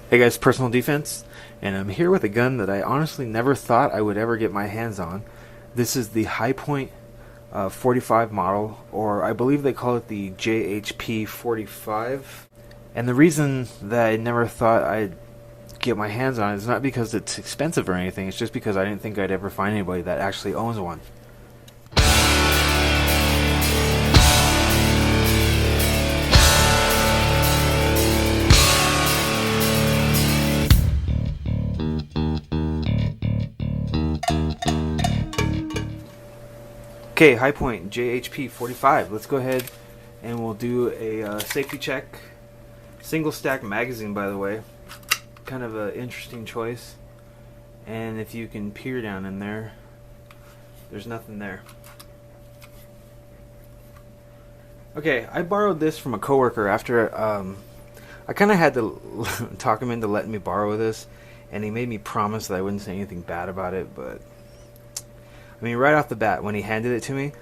Hey guys, Personal Defense, and I'm here with a gun that I honestly never thought I would ever get my hands on. This is the High Point 45 model, or I believe they call it the JHP 45. And the reason that I never thought I'd get my hands on it is not because it's expensive or anything, it's just because I didn't think I'd ever find anybody that actually owns one. Okay, High Point JHP 45. Let's go ahead and we'll do a safety check. Single stack magazine, by the way. Kind of an interesting choice. And if you can peer down in there, there's nothing there. Okay, I borrowed this from a coworker after I kind of had to talk him into letting me borrow this, and he made me promise that I wouldn't say anything bad about it, but I mean, right off the bat, when he handed it to me,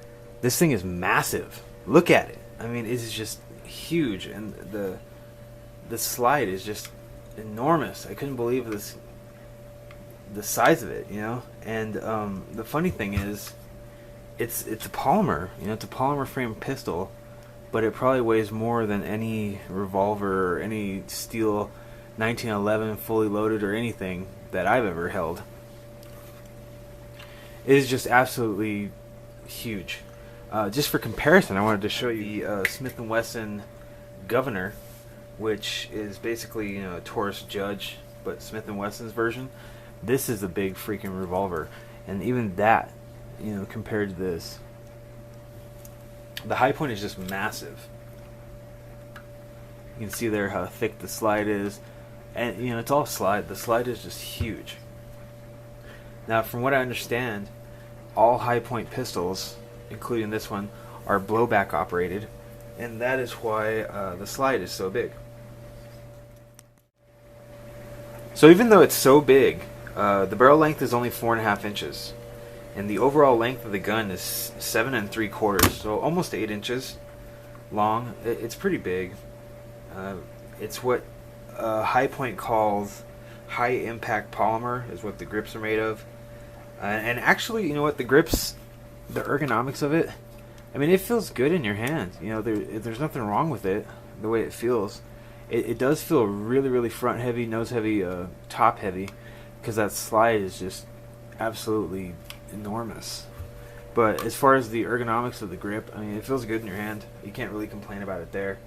this thing is massive. Look at it. I mean, it is just huge, and the slide is just enormous. I couldn't believe the size of it, you know. And the funny thing is, it's a polymer. You know, it's a polymer frame pistol, but it probably weighs more than any revolver or any steel 1911 fully loaded or anything that I've ever held. It is just absolutely huge. Just for comparison, I wanted to show you the Smith & Wesson Governor, which is basically, you know, a Taurus Judge, but Smith & Wesson's version. This is a big freaking revolver, and even that, you know, compared to this, the High Point is just massive. You can see there how thick the slide is, and you know, it's all slide. The slide is just huge. Now, from what I understand, all High Point pistols, including this one, are blowback operated, and that is why the slide is so big. So even though it's so big, the barrel length is only 4.5 inches, and the overall length of the gun is 7 3/4, so almost 8 inches long. It's pretty big. It's what High Point calls high impact polymer, is what the grips are made of. And actually, you know what, the grips, the ergonomics of it, I mean, it feels good in your hand. You know, there's nothing wrong with it, the way it feels. It does feel really, really front heavy, nose heavy, top heavy, because that slide is just absolutely enormous. But as far as the ergonomics of the grip, I mean, it feels good in your hand. You can't really complain about it there.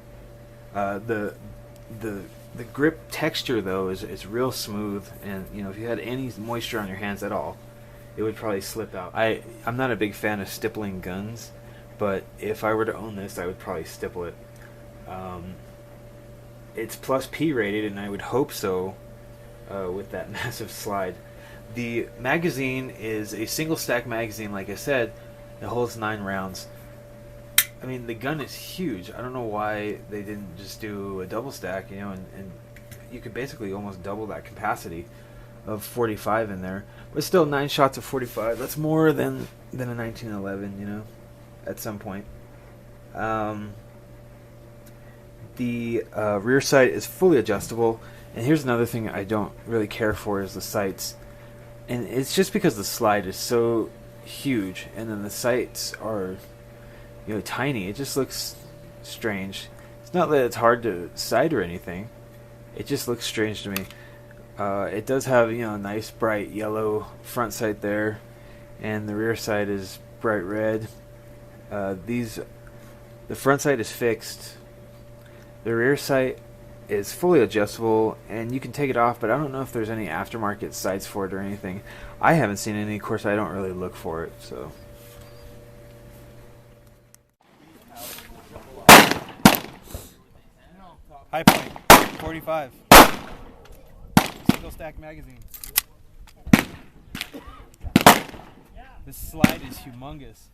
The grip texture, though, is real smooth, and you know, if you had any moisture on your hands at all, it would probably slip out. I'm not a big fan of stippling guns, but if I were to own this, I would probably stipple it. It's plus P rated, and I would hope so with that massive slide. The magazine is a single stack magazine, like I said. It holds 9 rounds. I mean, the gun is huge. I don't know why they didn't just do a double stack, you know, and you could basically almost double that capacity of 45 in there. But still, 9 shots of 45, that's more than a 1911, you know, at some point. The rear sight is fully adjustable, and here's another thing I don't really care for is the sights. And it's just because the slide is so huge, and then the sights are, you know, tiny. It just looks strange. It's not that it's hard to sight or anything. It just looks strange to me. It does have, you know, a nice bright yellow front sight there, and the rear sight is bright red. The front sight is fixed. The rear sight is fully adjustable, and you can take it off, but I don't know if there's any aftermarket sights for it or anything. I haven't seen any. Of course, I don't really look for it, so. High Point 45 single stack magazine. This slide is humongous.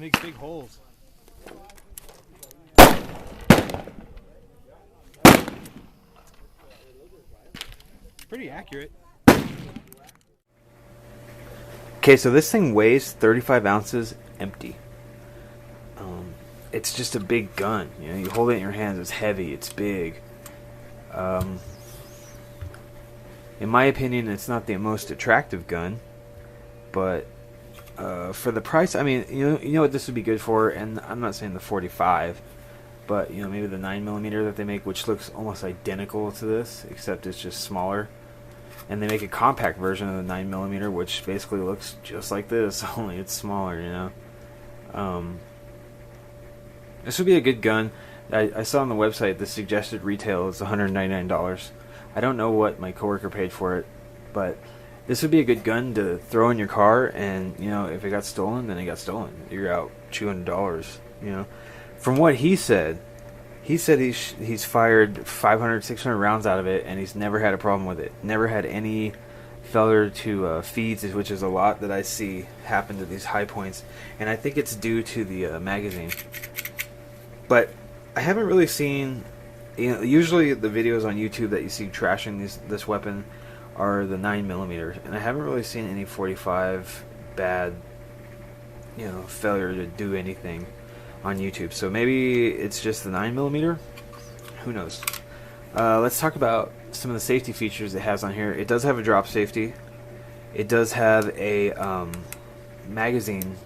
makes big holes. Pretty accurate. Okay, so this thing weighs 35 ounces empty. It's just a big gun. You know, you hold it in your hands. It's heavy. It's big. In my opinion, it's not the most attractive gun, but for the price, I mean, you know what this would be good for. And I'm not saying the 45, but you know, maybe the 9mm that they make, which looks almost identical to this, except it's just smaller. And they make a compact version of the 9mm, which basically looks just like this, only it's smaller. You know. This would be a good gun. I saw on the website the suggested retail is $199. I don't know what my coworker paid for it, but this would be a good gun to throw in your car, and you know, if it got stolen, then it got stolen. You're out $200. You know, from what he said he's fired 500, 600 rounds out of it, and he's never had a problem with it. Never had any failure to feeds, which is a lot that I see happen to these high points, and I think it's due to the magazine. But I haven't really seen, you know, usually the videos on YouTube that you see trashing this weapon are the 9mm, and I haven't really seen any 45 bad, you know, failure to do anything on YouTube. So maybe it's just the 9mm. Who knows? Let's talk about some of the safety features it has on here. It does have a drop safety. It does have a magazine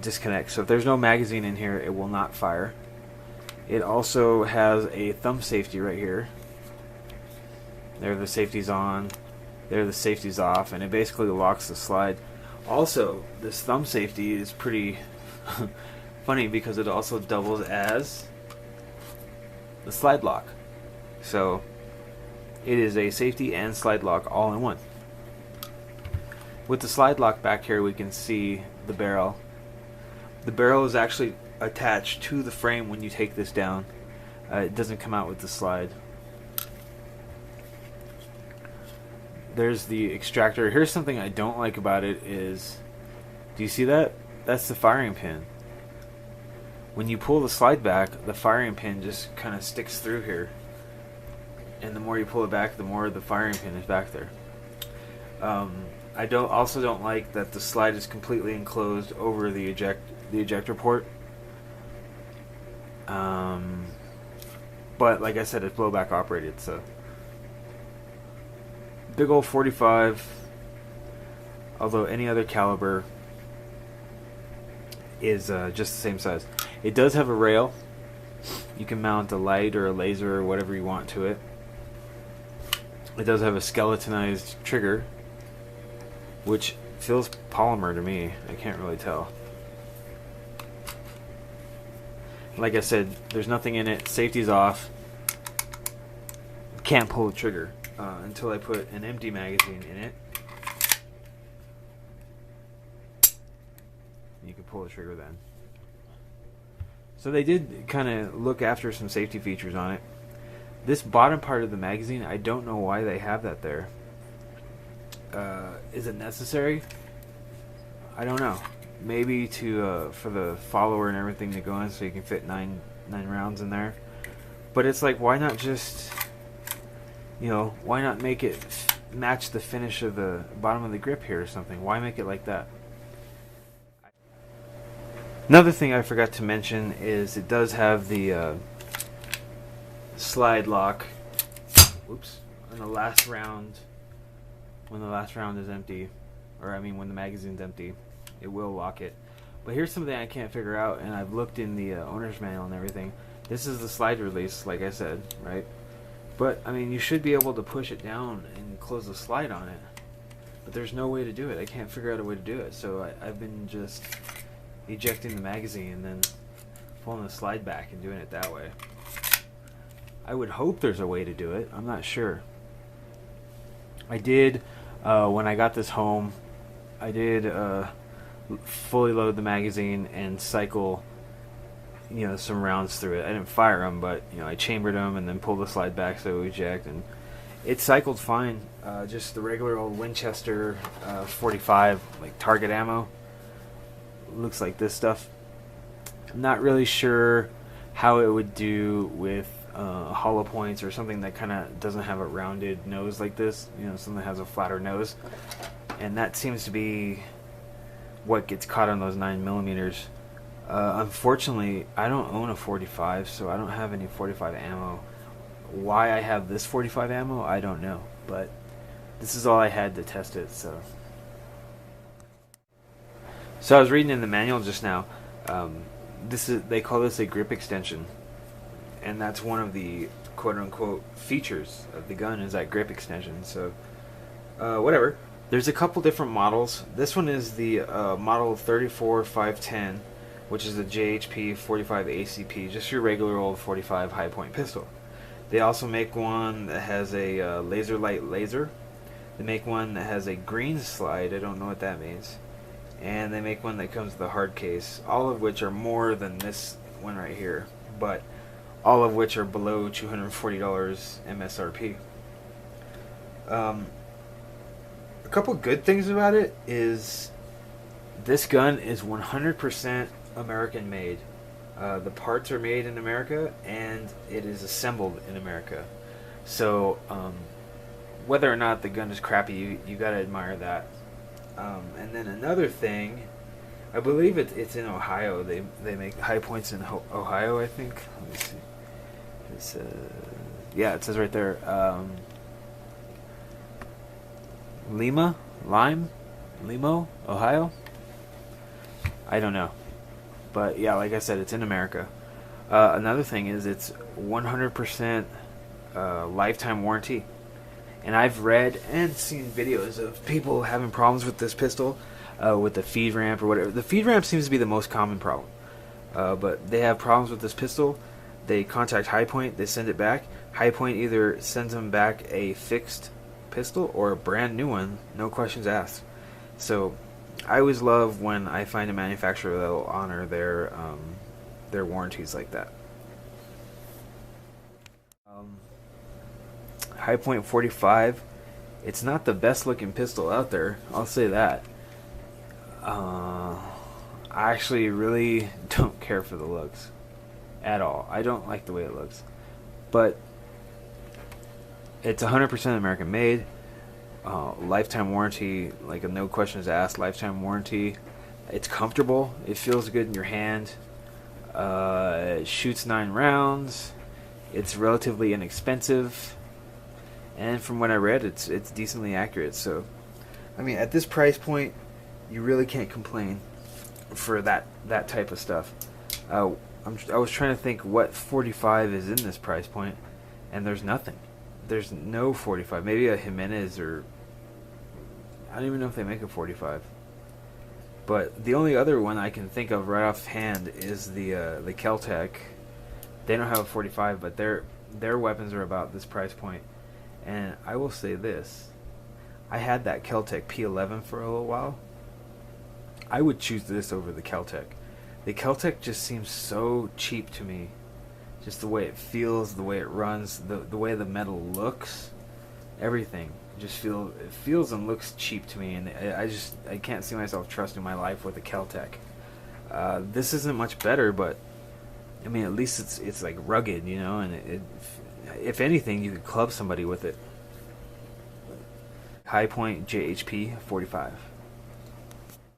disconnect, so if there's no magazine in here, it will not fire. It also has a thumb safety right here. There the safety's on, there the safety's off, and it basically locks the slide. Also, this thumb safety is pretty funny because it also doubles as the slide lock. So it is a safety and slide lock all in one. With the slide lock back here, we can see the barrel. The barrel is actually attached to the frame when you take this down. It doesn't come out with the slide. There's the extractor. Here's something I don't like about it is, do you see that? That's the firing pin. When you pull the slide back, the firing pin just kind of sticks through here. And the more you pull it back, the more the firing pin is back there. I also don't like that the slide is completely enclosed over the ejector port. But like I said, it's blowback operated, so big old 45. Although any other caliber is just the same size. It does have a rail. You can mount a light or a laser or whatever you want to it. It does have a skeletonized trigger, which feels polymer to me. I can't really tell. Like I said, there's nothing in it. Safety's off. Can't pull the trigger until I put an empty magazine in it. You can pull the trigger then. So they did kind of look after some safety features on it. This bottom part of the magazine, I don't know why they have that there. Is it necessary? I don't know. Maybe to for the follower and everything to go in, so you can fit nine rounds in there. But it's like, why not just, you know, why not make it match the finish of the bottom of the grip here or something? Why make it like that? Another thing I forgot to mention is it does have the slide lock. Whoops! On the last round, when the last round is empty, or I mean when the magazine's empty, it will lock it. But here's something I can't figure out, and I've looked in the owner's manual and everything. This is the slide release, like I said, right? But I mean, you should be able to push it down and close the slide on it. But there's no way to do it. I can't figure out a way to do it. So I've been just ejecting the magazine and then pulling the slide back and doing it that way. I would hope there's a way to do it. I'm not sure. I did, when I got this home, I did fully load the magazine and cycle, you know, some rounds through it. I didn't fire them, but you know, I chambered them and then pulled the slide back so it would eject, and it cycled fine. Just the regular old Winchester 45, like target ammo. looks like this stuff. I'm not really sure how it would do with hollow points or something that kind of doesn't have a rounded nose like this. You know, something that has a flatter nose, and that seems to be what gets caught on those 9mm. Unfortunately, I don't own a 45, so I don't have any 45 ammo. Why I have this 45 ammo, I don't know, but this is all I had to test it. So I was reading in the manual just now. They call this a grip extension, and that's one of the quote-unquote features of the gun is that grip extension. So whatever. There's a couple different models. This one is the model 34510, which is the JHP 45 ACP, just your regular old 45 high point pistol. They also make one that has a laser light laser. They make one that has a green slide. I don't know what that means. And they make one that comes with a hard case. All of which are more than this one right here, but all of which are below $240 MSRP. A couple good things about it is this gun is 100% American made. The parts are made in America, and it is assembled in America. So whether or not the gun is crappy, you gotta admire that. And then another thing, I believe it's in Ohio. They make high points in Ohio, I think. Let me see. Yeah, it says right there. Limo, Ohio. I don't know, but yeah, like I said, it's in America. Another thing is it's 100% lifetime warranty. And I've read and seen videos of people having problems with this pistol, with the feed ramp or whatever. The feed ramp seems to be the most common problem. But they have problems with this pistol. They contact High Point, they send it back. High Point either sends them back a fixed pistol or a brand new one, no questions asked. So I always love when I find a manufacturer that will honor their warranties like that. High Point 45, it's not the best looking pistol out there, I'll say that. I actually really don't care for the looks at all. I don't like the way it looks, but it's 100% American made, lifetime warranty, like a no questions asked lifetime warranty. It's comfortable, it feels good in your hand, it shoots 9 rounds, it's relatively inexpensive. And from what I read, it's decently accurate. So, I mean, at this price point, you really can't complain for that type of stuff. I was trying to think what 45 is in this price point, and there's nothing. There's no 45. Maybe a Jimenez, or I don't even know if they make a 45. But the only other one I can think of right offhand is the Keltec. They don't have a 45, but their weapons are about this price point. And I will say this, I had that Keltec P11 for a little while. I would choose this over the Keltec. The Keltec just seems so cheap to me. Just the way it feels, the way it runs, the way the metal looks, everything. It feels and looks cheap to me, and I can't see myself trusting my life with a Keltec. This isn't much better, but I mean, at least it's like rugged, you know, and if anything, you could club somebody with it. High Point JHP 45.